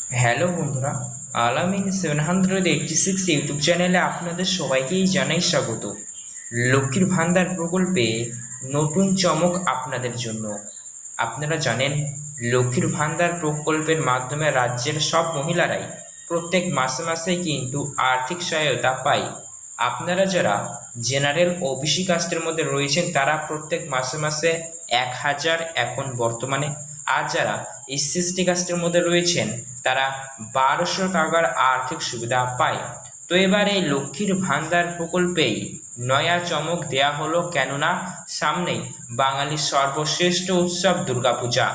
Hello বন্ধুরা, আলামিন 786 YouTube চ্যানেলে আপনাদের সবাইকেই জানাই স্বাগত। লক্ষ্মীর ভান্ডার প্রকল্পে নতুন চমক আপনাদের জন্য। আপনারা জানেন, লক্ষ্মীর ভান্ডার প্রকল্পের মাধ্যমে রাজ্যের সব মহিলারাই প্রত্যেক মাসে মাসে কিন্তু আর্থিক সহায়তা পায়। আপনারা যারা জেনারেল ওবিসি কাস্টের মধ্যে রয়েছেন তারা প্রত্যেক মাসে মাসে 1000 এখন বর্তমানে, আর যারা এসসি কাস্টের মধ্যে রয়েছেন তারা 1200 টাকার আর্থিক সুবিধা পায়। তো এবার এই লক্ষ্মীর ভান্ডার প্রকল্পেই নয়া চমক দেয়া হলো, কেননা সামনেই বাঙালির সর্বশ্রেষ্ঠ উৎসব দুর্গাপূজা।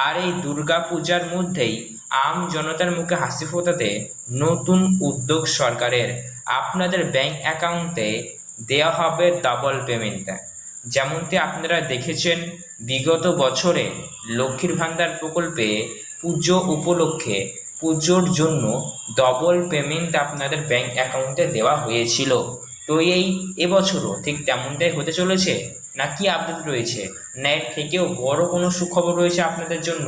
আর এই দুর্গাপূজার মধ্যেই আম জনতার মুখে হাসি ফোটাতে নতুন উদ্যোগ সরকারের। আপনাদের ব্যাংক অ্যাকাউন্টে দেওয়া হবে ডাবল পেমেন্ট। যেমনটি আপনারা দেখেছেন বিগত বছরে লক্ষ্মীর ভান্ডার প্রকল্পে পুজো উপলক্ষে পুজোর জন্য ডবল পেমেন্ট আপনাদের ব্যাংক অ্যাকাউন্টে দেওয়া হয়েছিল। তো এবছরও ঠিক তেমনটাই হতে চলেছে, নাকি আপডেট রয়েছে, না এর থেকেও বড় কোনো সুখবর রয়েছে আপনাদের জন্য?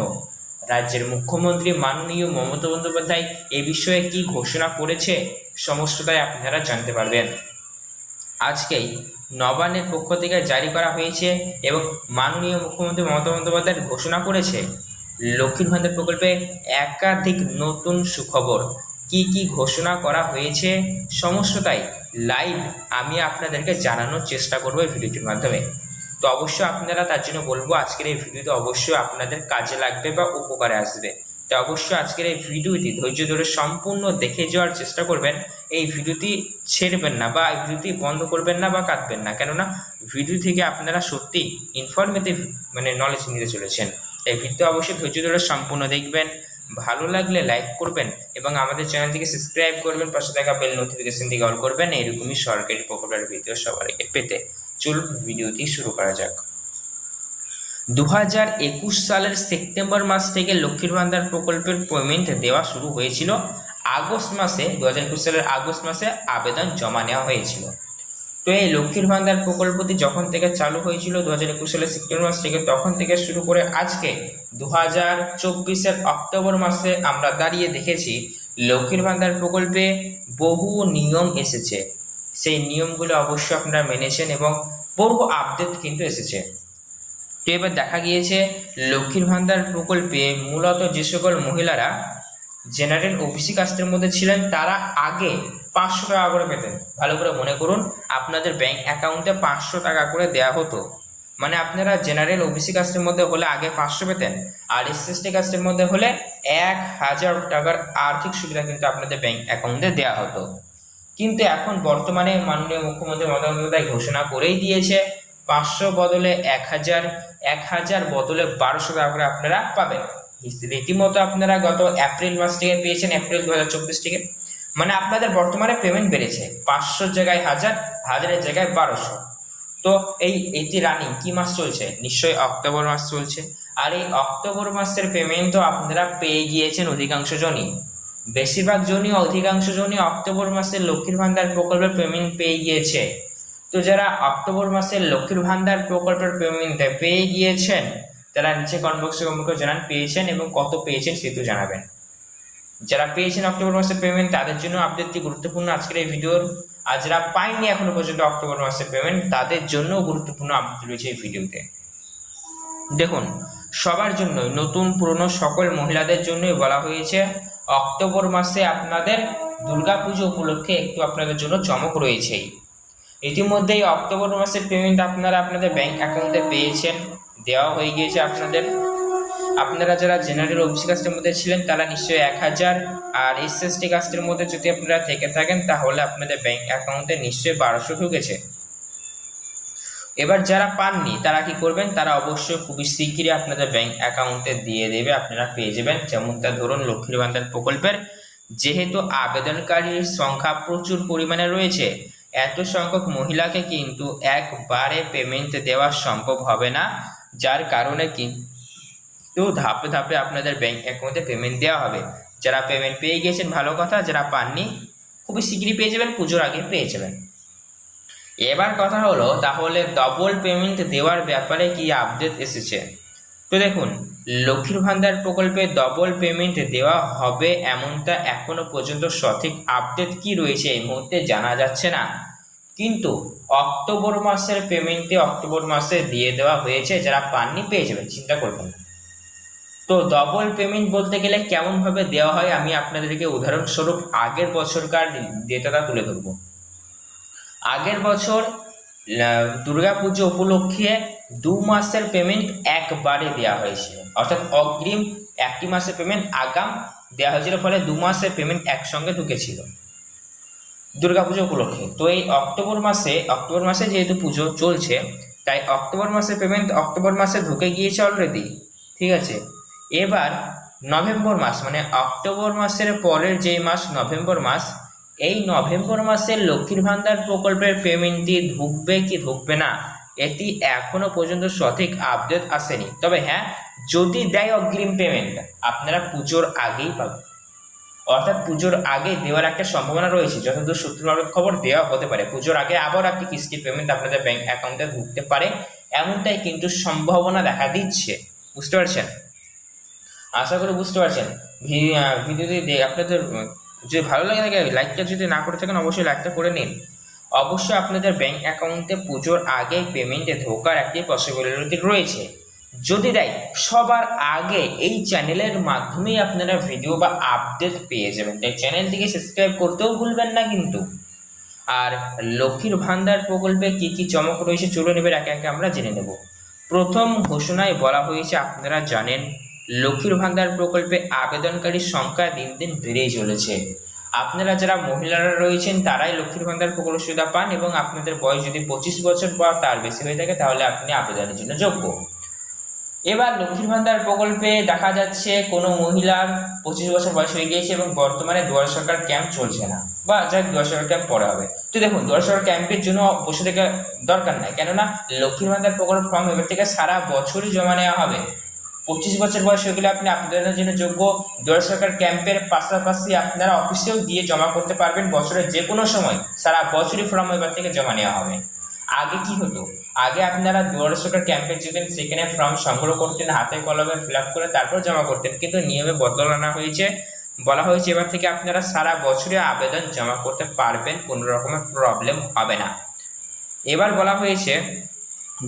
রাজ্যের মুখ্যমন্ত্রী মাননীয় মমতা বন্দ্যোপাধ্যায় এ বিষয়ে কি ঘোষণা করেছে, সমস্তটাই আপনারা জানতে পারবেন। আজকেই নবান্নের পক্ষ থেকে জারি করা হয়েছে এবং মাননীয় মুখ্যমন্ত্রী মমতা বন্দ্যোপাধ্যায় ঘোষণা করেছে লক্ষ্মীর ভান্ডার প্রকল্পে একাধিক নতুন সুখবর। কি কি ঘোষণা করা হয়েছে সমস্তটাই লাইভ আমি আপনাদেরকে জানানোর চেষ্টা করবো এই ভিডিওটির মাধ্যমে। তো অবশ্যই আপনারা তার জন্য বলবো আজকের এই ভিডিওটি অবশ্যই আপনাদের কাজে লাগবে বা উপকারে আসবে। তো অবশ্যই আজকের এই ভিডিওটি ধৈর্য ধরে সম্পূর্ণ দেখে যাওয়ার চেষ্টা করবেন। এই ভিডিওটি ছেড়বেন না বা এই ভিডিওটি বন্ধ করবেন না বা কাটবেন না, কেননা ভিডিও থেকে আপনারা সত্যি ইনফরমেটিভ নলেজ নিতে চলেছেন। এই ভিডিও অবশ্যই ধৈর্য ধরে সম্পূর্ণ দেখবেন। ভালো লাগলে লাইক করবেন এবং আমাদের চ্যানেলটিকে সাবস্ক্রাইব করবেন, পাশে থাকা বেল নোটিফিকেশনটিকে অল করবেন এরকমই সরকারি প্রকল্পের ভিডিও সবার আগে পেতে। চলুন ভিডিওটি শুরু করা যাক। 2021 সালের সেপ্টেম্বর মাস থেকে লক্ষ্মীর ভান্ডার প্রকল্পের পেমেন্ট দেওয়া শুরু হয়েছিল। আগস্ট মাসে 2021 সালের আগস্ট মাসে আবেদন জমা নেওয়া হয়েছিল। তো এই লক্ষ্মীর ভান্ডার প্রকল্পটি যখন থেকে চালু হয়েছিল 2021 সালের সেপ্টেম্বর মাস থেকে, তখন থেকে শুরু করে আজকে 2024 অক্টোবর মাসে আমরা দাঁড়িয়ে দেখেছি লক্ষ্মীর ভান্ডার প্রকল্পে বহু নিয়ম এসেছে। সেই নিয়মগুলো অবশ্যই আপনারা মেনেছেন এবং বহু আপডেট কিন্তু এসেছে। তো এবার দেখা গিয়েছে লক্ষ্মীর ভান্ডার প্রকল্পে মূলত যে সকল মহিলারা জেনারেল ওবিসি কাস্টের মধ্যে ছিলেন তারা আগে 500 টাকা করে পেতেন। ভালো করে মনে করুন, আপনাদের ব্যাংক অ্যাকাউন্টে 500 টাকা করে দেওয়া হতো। মানে আপনারা জেনারেল ওবিসি কাস্টের মধ্যে হলে আগে 500 পেতেন, আর এসসি কাস্টের মধ্যে হলে 1000 টাকার আর্থিক সুবিধা কিন্তু আপনাদের ব্যাংক অ্যাকাউন্টে দেওয়া হতো। কিন্তু এখন বর্তমানে মাননীয় মুখ্যমন্ত্রী মমতা বন্দ্যোপাধ্যায় ঘোষণা করেই দিয়েছে 500 বদলে 1000, 1000 বদলে 1200 টাকা করে আপনারা পাবেন। রীতিমতো আপনারা গত এপ্রিল মাস থেকে পেয়েছেন, এপ্রিল 2024 থেকে। মানে আপনাদের বর্তমানে পেমেন্ট বেড়েছে 500 জায়গায় 1000, 1000-এর জায়গায় 1200। তো এইটি রানিং কি মাস চলছে? নিশ্চয়ই অক্টোবর মাস চলছে। আর এই অক্টোবর মাসের পেমেন্টও আপনারা পেয়ে গিয়েছেন অধিকাংশ জনই, বেশিরভাগ জনই, অধিকাংশ জনই অক্টোবর মাসের লক্ষ্মীর ভান্ডার প্রকল্পের পেমেন্ট পেয়ে গিয়েছে। তো যারা অক্টোবর মাসের লক্ষ্মীর ভান্ডার প্রকল্পের পেমেন্ট পেয়ে গিয়েছেন তারা নিচে কমেন্ট বক্সে কমেন্ট করে জানান পেয়েছেন এবং কত পেয়েছেন সেটা জানাবেন। যারা পেয়েছেন অক্টোবর মাসের পেমেন্ট তাদের জন্য আপডেটটি গুরুত্বপূর্ণ আজকের এই ভিডিওর। আর যারা পায়নি এখনো পর্যন্ত অক্টোবর মাসের পেমেন্ট তাদের জন্য গুরুত্বপূর্ণ আপডেট রয়েছে এই ভিডিওতে। দেখুন, সবার জন্য, নতুন পুরনো সকল মহিলাদের জন্যই বলা হয়েছে অক্টোবর মাসে আপনাদের দুর্গাপুজো উপলক্ষে একটু আপনাদের জন্য চমক রয়েছেই। ইতিমধ্যেই অক্টোবর মাসের পেমেন্ট আপনারা আপনাদের ব্যাংক অ্যাকাউন্টে পেয়েছেন, দেওয়া হয়ে গিয়েছে আপনাদের। আপনারা যারা জেনারেল ওবিসি কাস্টের মধ্যে ছিলেন তারা নিশ্চয়ই 1000, আর এসসি কাস্টের মধ্যে যদি আপনারা থেকে থাকেন তাহলে আপনাদের ব্যাংক অ্যাকাউন্টে নিশ্চয়ই 1200 ঢুকেছে। এবার যারা পাননি তারা কি করবেন? তারা অবশ্যই খুবই শীঘ্রই আপনাদের ব্যাংক অ্যাকাউন্টে দিয়ে দেবে, আপনারা পেয়ে যাবেন। যেমনটা ধরুন লক্ষ্মীর ভান্ডার প্রকল্পের যেহেতু আবেদনকারীর সংখ্যা প্রচুর পরিমাণে রয়েছে, এত সংখ্যক মহিলাকে কিন্তু একবারে পেমেন্ট দেওয়া সম্ভব হবে না, যার কারণে কিন্তু ধাপে ধাপে আপনাদের ব্যাংক অ্যাকাউন্টে পেমেন্ট দেওয়া হবে। যারা পেমেন্ট পেয়ে গিয়েছেন ভালো কথা, যারা পাননি খুবই শীঘ্রই পেয়ে যাবেন, পুজোর আগে পেয়ে যাবেন। এবার কথা হলো তাহলে ডবল পেমেন্ট দেওয়ার ব্যাপারে কি আপডেট এসেছে। তো দেখুন, লক্ষ্মীর ভান্ডার প্রকল্পে ডবল পেমেন্ট দেওয়া হবে এমনটা এখনো পর্যন্ত সঠিক আপডেট কি রয়েছে এই মুহূর্তে জানা যাচ্ছে না, কিন্তু অক্টোবর মাসের পেমেন্টে অক্টোবর মাসে দিয়ে দেওয়া হয়েছে, যারা পাননি পেয়ে যাবেন, চিন্তা করবেন না। তো ডবল পেমেন্ট বলতে গেলে কেমন ভাবে দেওয়া হয় আমি আপনাদেরকে উদাহরণস্বরূপ আগের বছরকার ডেটাটা তুলে ধরবো। আগের বছর দুর্গাপুজো উপলক্ষে 2 মাসের পেমেন্ট একবারে দেওয়া হয়েছিল, অর্থাৎ অগ্রিম একটি মাসের পেমেন্ট আগাম দেওয়া হয়েছিল, ফলে 2 মাসের পেমেন্ট একসঙ্গে ঢুকেছিল দুর্গাপুজো উপলক্ষে। তো এই অক্টোবর মাসে যেহেতু পুজো চলছে, তাই অক্টোবর মাসের পেমেন্ট অক্টোবর মাসে ঢুকে গিয়েছে অলরেডি, ঠিক আছে। এবার নভেম্বর মাস, মানে অক্টোবর মাসের পরের যেই মাস নভেম্বর মাস, এই নভেম্বর মাসের লক্ষ্মীর ভান্ডার প্রকল্পের পেমেন্টটি ঢুকবে কি ঢুকবে না এটি এখনো পর্যন্ত সঠিক আপডেট আসেনি। তবে হ্যাঁ, যদি দেয় অগ্রিম পেমেন্ট আপনারা পুজোর আগেই পাবেন, অর্থাৎ পুজোর আগে দেওয়ার একটা সম্ভাবনা রয়েছে, যতদূর সূত্র মারফত খবর দেওয়া হতে পারে পুজোর আগে আবার একটি কিস্তির পেমেন্ট আপনাদের ব্যাংক অ্যাকাউন্টে ঢুকতে পারে, এমনটাই কিন্তু সম্ভাবনা দেখা দিচ্ছে। বুঝতে পারছেন? আশা করি বুঝতে পারছেন। ভিডিওটি আপনাদের যদি ভালো লাগে থাকে, লাইকটা যদি না করে থাকেন অবশ্যই লাইকটা করে নিন। অবশ্যই আপনাদের ব্যাংক অ্যাকাউন্টে পুজোর আগে পেমেন্টে ঢোকার একটি পসিবিলিটি রয়েছে। যদি দেয় সবার আগে এই চ্যানেলের মাধ্যমেই আপনারা ভিডিও বা আপডেট পেয়ে যাবেন, তাই চ্যানেলটিকে সাবস্ক্রাইব করতেও ভুলবেন না কিন্তু। আর লক্ষ্মীর ভান্ডার প্রকল্পে কি কি চমক রয়েছে চলুন এবার একে একে আমরা জেনে নেব। প্রথম ঘোষণায় বলা হয়েছে, আপনারা জানেন লক্ষ্মীর ভান্ডার প্রকল্পে আবেদনকারীর সংখ্যা দিন দিন বেড়েই চলেছে। আপনারা যারা মহিলারা রয়েছেন তারাই লক্ষ্মীর ভান্ডার প্রকল্প সুবিধা পান, এবং আপনাদের বয়স যদি 25 বছর বা তার বেশি হয়ে থাকে তাহলে আপনি আবেদনের জন্য যোগ্য। এবার লক্ষ্মীর ভান্ডার প্রকল্পে দেখা যাচ্ছে কোনো মহিলার 25 বছর বয়স হয়ে গিয়েছে এবং বর্তমানে দুয়ারে সরকার ক্যাম্প চলছে না, বা যাক দুয়ারে সরকার ক্যাম্প পরে হবে। তো দেখুন, দুয়ারে সরকার ক্যাম্পের জন্য বসে থেকে দরকার নাই, কেননা লক্ষ্মীর ভান্ডার প্রকল্প ফর্ম এবার থেকে সারা বছরই জমা নেওয়া হবে। 25 বছর বয়স হয়ে গেলে আপনি আবেদনের জন্য যোগ্য। দুয়ারে সরকার ক্যাম্পের পাশাপাশি আপনারা অফিসেও গিয়ে জমা করতে পারবেন, বছরের যে কোনো সময় সারা বছরই ফর্ম এবার থেকে জমা নেওয়া হবে। আগে কি হতো, আগে আপনারা দুয়ারে সরকার ক্যাম্পে যেতেন, সেখানে ফর্ম সংগ্রহ করতেন, হাতে কলমে ফিল আপ করে তারপর জমা করতেন, কিন্তু নিয়মে বদল আনা হয়েছে। বলা হয়েছে এবার থেকে আপনারা সারা বছরে আবেদন জমা করতে পারবেন, কোনো রকমের প্রবলেম হবে না। এবার বলা হয়েছে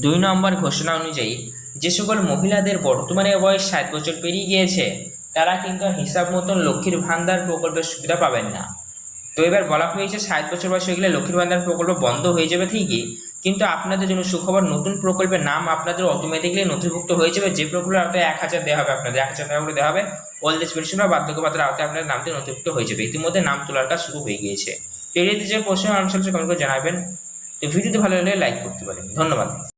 2 নম্বর ঘোষণা অনুযায়ী যে সকল মহিলাদের বর্তমানে বয়স 60 বছর পেরিয়ে গিয়েছে তারা কিন্তু হিসাব মতন লক্ষ্মীর ভান্ডার প্রকল্পের সুবিধা পাবেন না। তো এবার বলা হয়েছে 60 বছর বয়স হয়ে গেলে লক্ষ্মীর ভান্ডার প্রকল্প বন্ধ হয়ে যাবে ঠিকই, কিন্তু আপনাদের জন্য সুখবর, নতুন প্রকল্পের নাম আপনাদের অটোমেটিক্যালি নথিভুক্ত হয়ে যাবে। যে প্রকল্পের আওতায় 1000 দেওয়া হবে, আপনাদের 1000 টাকা করে দেওয়া হবে, ওল্ড এজ পেনশন বা বার্ধক্য ভাতার আওতায় আপনাদের নামটি নথিভুক্ত হয়ে যাবে। ইতিমধ্যে নাম তোলার কাজ শুরু হয়ে গিয়েছে। তো এর যে প্রশ্ন আনসার কমেন্ট করে জানাবেন। তো ভিডিওটি ভালো লাগলে লাইক করতে পারেন। ধন্যবাদ।